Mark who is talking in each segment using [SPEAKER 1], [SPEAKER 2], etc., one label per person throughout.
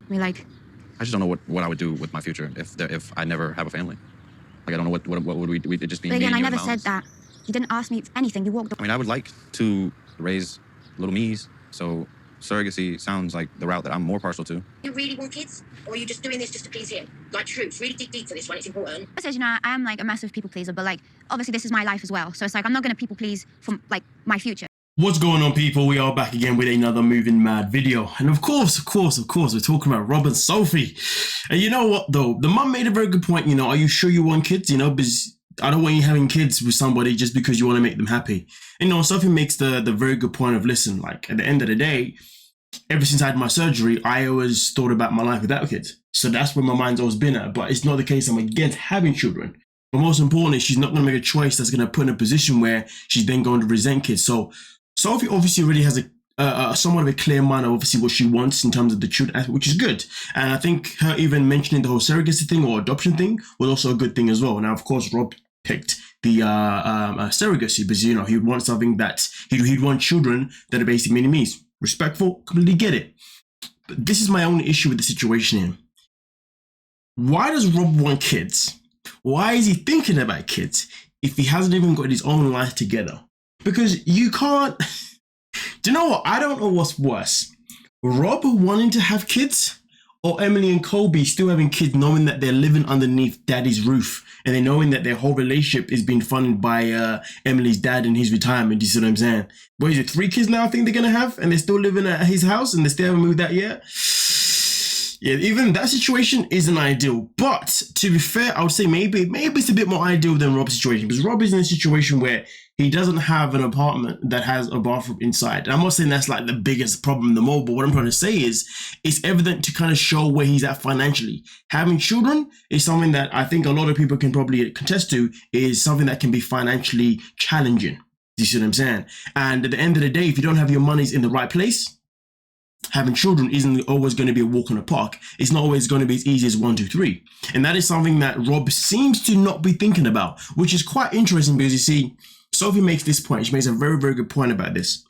[SPEAKER 1] I mean, like,
[SPEAKER 2] I just don't know what I would do with my future if I never have a family. Like, I don't know what would we it just be
[SPEAKER 1] but
[SPEAKER 2] me
[SPEAKER 1] again,
[SPEAKER 2] and
[SPEAKER 1] I
[SPEAKER 2] you
[SPEAKER 1] never
[SPEAKER 2] and
[SPEAKER 1] said
[SPEAKER 2] moms.
[SPEAKER 1] that. You didn't ask me anything. You walked.
[SPEAKER 2] I mean, I would like to raise little me's, so surrogacy sounds like the route that I'm more partial to.
[SPEAKER 3] You really want kids? Or are you just doing this just to please him? Like, truth, really dig deep for this one, it's important.
[SPEAKER 1] I said, you know, I am like a massive people pleaser, but like, obviously this is my life as well. So it's like, I'm not going to people please for like my future.
[SPEAKER 4] What's going on, people? We are back again with another Moving Mad video. And of course, we're talking about Rob and Sophie. And you know what, though? The mum made a very good point. You know, are you sure you want kids? You know, because I don't want you having kids with somebody just because you want to make them happy. You know, Sophie makes the very good point of, listen, like, at the end of the day, ever since I had my surgery, I always thought about my life without kids. So that's where my mind's always been at. But it's not the case I'm against having children. But most importantly, she's not going to make a choice that's going to put in a position where she's then going to resent kids. So Sophie obviously already has a somewhat of a clear mind of obviously what she wants in terms of the children aspect, which is good. And I think her even mentioning the whole surrogacy thing or adoption thing was also a good thing as well. Now, of course, Rob picked the surrogacy because, you know, he'd want something that he'd want children that are basically mini-me's. Respectful, completely get it. But this is my only issue with the situation here. Why does Rob want kids? Why is he thinking about kids if he hasn't even got his own life together? Because you can't... Do you know what? I don't know what's worse. Rob wanting to have kids or Emily and Colby still having kids knowing that they're living underneath daddy's roof and then knowing that their whole relationship is being funded by Emily's dad in his retirement. Do you see what I'm saying? What is it, 3 kids now I think they're going to have and they're still living at his house and they still haven't moved out yet? Yeah, even that situation isn't ideal. But to be fair, I would say maybe it's a bit more ideal than Rob's situation because Rob is in a situation where he doesn't have an apartment that has a bathroom inside. And I'm not saying that's like the biggest problem in the mall, but what I'm trying to say is it's evident to kind of show where he's at financially. Having children is something that I think a lot of people can probably contest to, is something that can be financially challenging. Do you see what I'm saying? And at the end of the day, if you don't have your monies in the right place, having children isn't always going to be a walk in the park. It's not always going to be as easy as 1, 2, 3. And that is something that Rob seems to not be thinking about, which is quite interesting because you see, Sophie makes this point. She makes a very, very good point about this.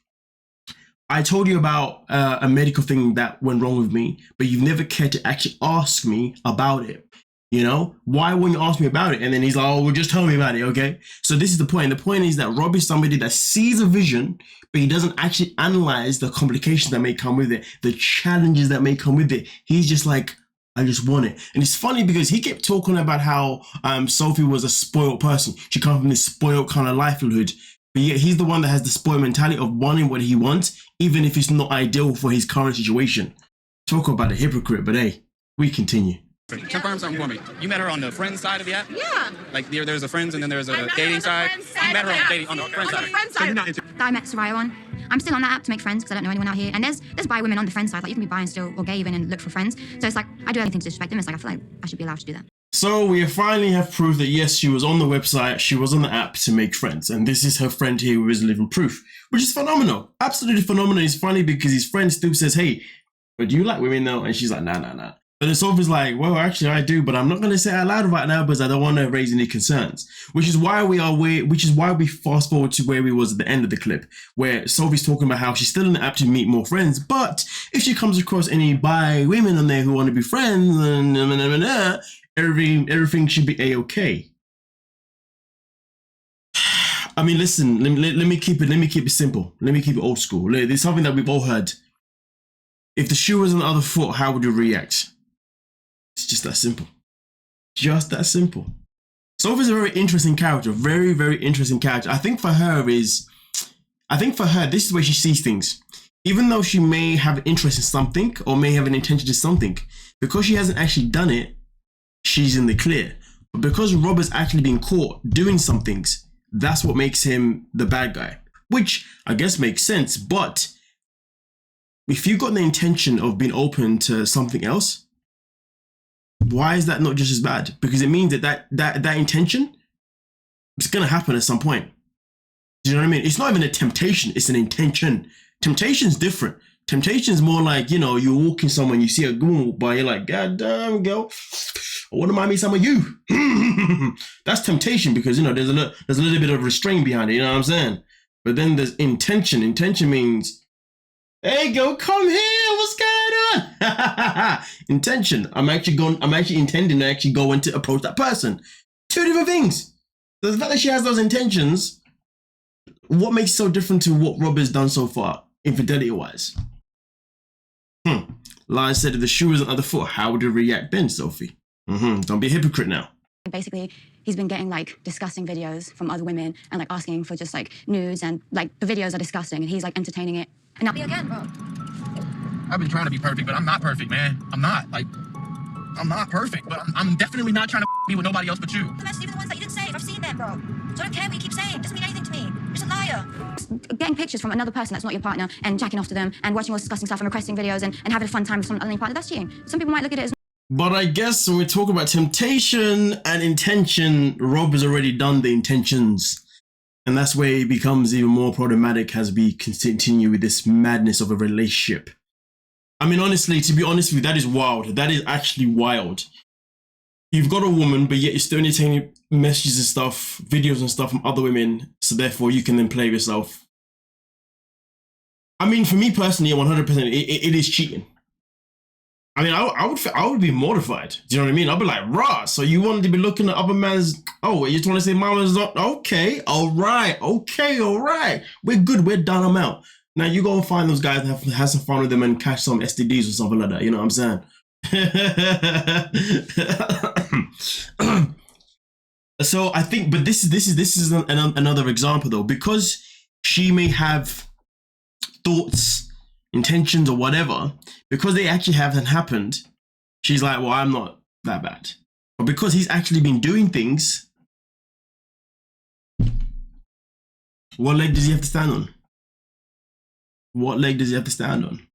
[SPEAKER 4] I told you about a medical thing that went wrong with me, but you've never cared to actually ask me about it. You know, why wouldn't you ask me about it? And then he's like, oh, well, just tell me about it, okay? So this is the point. The point is that Rob is somebody that sees a vision, but he doesn't actually analyze the complications that may come with it, the challenges that may come with it. He's just like, I just want it. And it's funny because he kept talking about how Sophie was a spoiled person. She comes from this spoiled kind of livelihood. But yet he's the one that has the spoiled mentality of wanting what he wants, even if it's not ideal for his current situation. Talk about a hypocrite, but hey, we continue.
[SPEAKER 2] Confirm something for me. You met her on the friends side of the app?
[SPEAKER 3] Yeah.
[SPEAKER 2] Like there's a friends and then there's a dating side. You met her on the dating on the friends side.
[SPEAKER 1] That I met Soraya on. I'm still on that app to make friends because I don't know anyone out here. And there's bi women on the friend side. Like you can be bi and still, or gay even, and look for friends. So it's like, I do anything to disrespect them. It's like, I feel like I should be allowed to do that.
[SPEAKER 4] So we finally have proof that yes, she was on the website, she was on the app to make friends. And this is her friend here who is living proof, which is phenomenal. Absolutely phenomenal. It's funny because his friend still says, hey, but do you like women though? And she's like, nah. But then Sophie's like, well, actually I do, but I'm not going to say it out loud right now because I don't want to raise any concerns. Which is why we fast forward to where we was at the end of the clip, where Sophie's talking about how she's still in the app to meet more friends, but if she comes across any bi women on there who want to be friends, everything should be a-okay. I mean, listen, let me keep it simple. Let me keep it old school. It's something that we've all heard. If the shoe was on the other foot, how would you react? It's just that simple. Just that simple. Sophie's a very interesting character. Very, very interesting character. I think for her, this is where she sees things. Even though she may have an interest in something or may have an intention to something, because she hasn't actually done it, she's in the clear. But because Rob has actually been caught doing some things, that's what makes him the bad guy. Which I guess makes sense. But if you've got the intention of being open to something else, why is that not just as bad? Because it means that intention is going to happen at some point. Do you know what I mean? It's not even a temptation, it's an intention. Temptation's different. Temptation's more like, you know, you're walking somewhere and you see a girl walk by, you're like, God damn, girl, I want to mind me some of you. That's temptation because, you know, there's a little bit of restraint behind it, you know what I'm saying? But then there's intention. Intention means, hey, girl, come here, what's going Intention. I'm actually intending to actually go and to approach that person. Two different things. The fact that she has those intentions, what makes it so different to what Rob has done so far, infidelity-wise? Lies said if the shoe was on the other foot, how would you react then, Sophie? Don't be a hypocrite now.
[SPEAKER 1] Basically, he's been getting like disgusting videos from other women and like asking for just like nudes, and like the videos are disgusting and he's like entertaining it. And now be again, bro.
[SPEAKER 5] I've been trying to be perfect, but I'm not perfect, man. I'm not. Like, I'm not perfect, but I'm definitely not trying to be with nobody else but you.
[SPEAKER 3] The messages, even the ones that you didn't save, I've seen them, bro. So I don't care what you keep saying. It doesn't mean anything to me. You're just a liar.
[SPEAKER 1] Getting pictures from another person that's not your partner and jacking off to them and watching all this disgusting stuff and requesting videos and having a fun time with some other partner, that's cheating. Some people might look at it as...
[SPEAKER 4] But I guess when we talk about temptation and intention, Rob has already done the intentions. And that's where it becomes even more problematic as we continue with this madness of a relationship. I mean, honestly, to be honest with you, that is wild. That is actually wild. You've got a woman, but yet you're still entertaining messages and stuff, videos and stuff from other women, so therefore you can then play with yourself. I mean, for me personally, 100%, it is cheating. I mean, I would be mortified. Do you know what I mean? I'd be like, rah, so you wanted to be looking at other man's, oh, you just want to say mama's not, okay, all right, we're good, we're done, I'm out. Now you go and find those guys and have some fun with them and catch some STDs or something like that, you know what I'm saying? So I think, but this is another example though, because she may have thoughts, intentions or whatever, because they actually haven't happened, she's like, well, I'm not that bad. But because he's actually been doing things, what leg does he have to stand on? What leg does he have to stand on?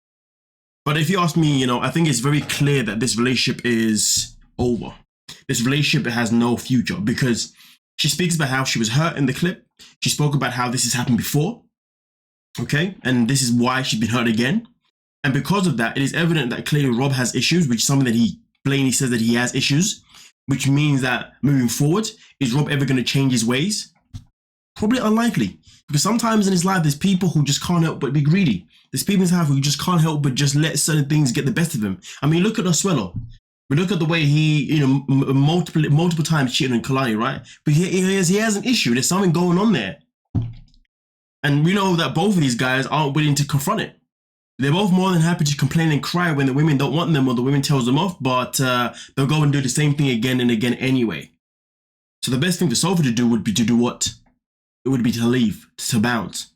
[SPEAKER 4] But if you ask me, you know, I think it's very clear that this relationship is over. This relationship has no future, because she speaks about how she was hurt in the clip. She spoke about how this has happened before. Okay, and this is why she's been hurt again. And because of that, it is evident that clearly Rob has issues, which is something that he plainly says that he has issues, which means that moving forward, is Rob ever going to change his ways? Probably unlikely, because sometimes in his life, there's people who just can't help but be greedy. There's people in his life who just can't help but just let certain things get the best of him. I mean, look at Oswello. We look at the way he, you know, multiple times cheated on Kalani, right? But he has an issue. There's something going on there. And we know that both of these guys aren't willing to confront it. They're both more than happy to complain and cry when the women don't want them or the women tells them off, but they'll go and do the same thing again and again anyway. So the best thing for Sophie to do would be to do what? It would be to leave, to bounce.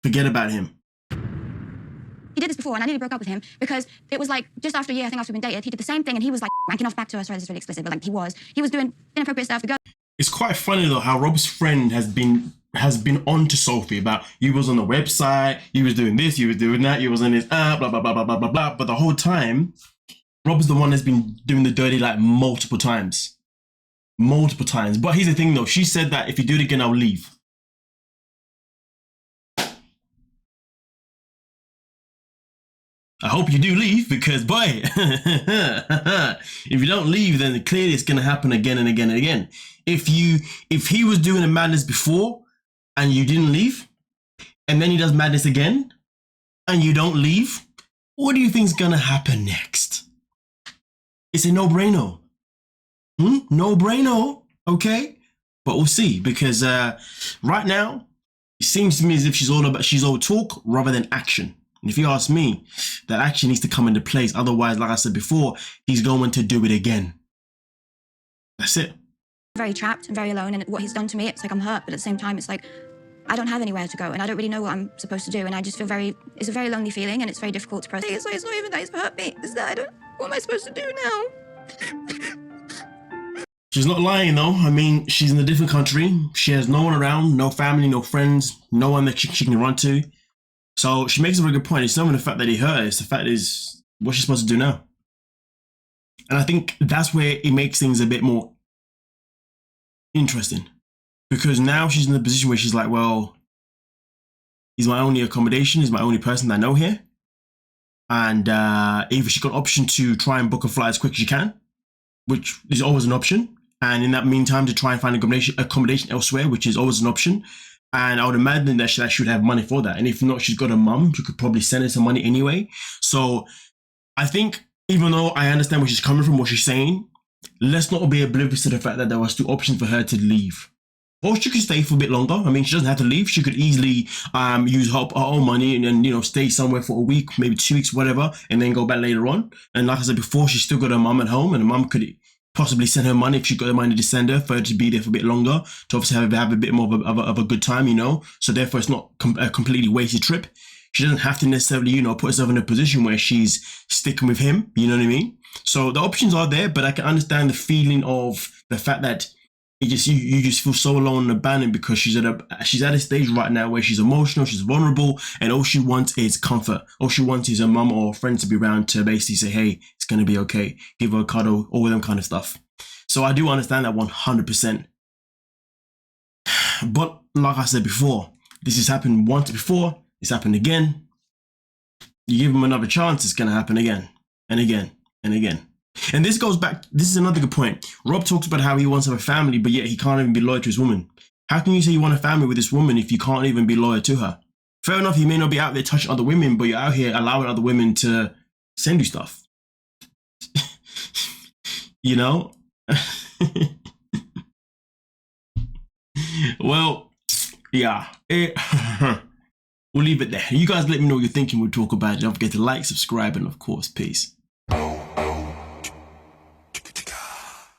[SPEAKER 4] Forget about him.
[SPEAKER 1] He did this before and I nearly broke up with him because it was like just after a year, I think after we've been dated, he did the same thing and he was like wanking off back to her. Sorry, this is really explicit, but like he was doing inappropriate stuff. The girl.
[SPEAKER 4] It's quite funny though how Rob's friend has been on to Sophie about you was on the website, you was doing this, you was doing that, you was on this blah blah blah blah blah blah blah. But the whole time, Rob's the one that's been doing the dirty like multiple times. But here's the thing though, she said that if you do it again, I'll leave. I hope you do leave, because boy, if you don't leave, then clearly it's gonna happen again and again and again. If he was doing a madness before and you didn't leave, and then he does madness again and you don't leave, what do you think's gonna happen next? It's a no-brainer. No-brainer, okay? But we'll see, because right now it seems to me as if she's all talk rather than action. And if you ask me, that action needs to come into place. Otherwise, like I said before, he's going to do it again. That's it.
[SPEAKER 1] Very trapped and very alone, and what he's done to me, it's like I'm hurt, but at the same time, it's like I don't have anywhere to go, and I don't really know what I'm supposed to do, and I just feel it's a very lonely feeling, and it's very difficult to process. It's not even that he's hurt me. It's that what am I supposed to do now?
[SPEAKER 4] She's not lying though. I mean, she's in a different country. She has no one around, no family, no friends, no one that she can run to. So she makes a very good point. It's not even the fact that he hurt her, it's the fact is what's she supposed to do now? And I think that's where it makes things a bit more interesting. Because now she's in the position where she's like, well, he's my only accommodation, he's my only person that I know here. And either she's got an option to try and book a flight as quick as she can, which is always an option. And in that meantime, to try and find accommodation elsewhere, which is always an option. And I would imagine that she would have money for that. And if not, she's got a mum who could probably send her some money anyway. So I think even though I understand where she's coming from, what she's saying, let's not be oblivious to the fact that there was 2 options for her to leave. Or she could stay for a bit longer. I mean, she doesn't have to leave. She could easily use her own money and then, you know, stay somewhere for a week, maybe 2 weeks, whatever, and then go back later on. And like I said before, she's still got her mum at home, and the mum could possibly send her money if she got the money to send her for her to be there for a bit longer, to obviously have a bit more of a good time, you know. So therefore, it's not a completely wasted trip. She doesn't have to necessarily, you know, put herself in a position where she's sticking with him. You know what I mean? So the options are there, but I can understand the feeling of the fact that you just feel so alone and abandoned, because she's at a stage right now where she's emotional, she's vulnerable, and all she wants is comfort. All she wants is a mum or a friend to be around to basically say, hey, it's going to be okay, give her a cuddle, all of them kind of stuff. So I do understand that 100%. But like I said before, this has happened once before, it's happened again. You give them another chance, it's going to happen again and again and again. And this goes back, this is another good point. Rob talks about how he wants to have a family, but yet he can't even be loyal to his woman. How can you say you want a family with this woman if you can't even be loyal to her? Fair enough, you may not be out there touching other women, but you're out here allowing other women to send you stuff. You know? Well, yeah. We'll leave it there. You guys let me know what you're thinking. We'll talk about it. Don't forget to like, subscribe, and of course, peace.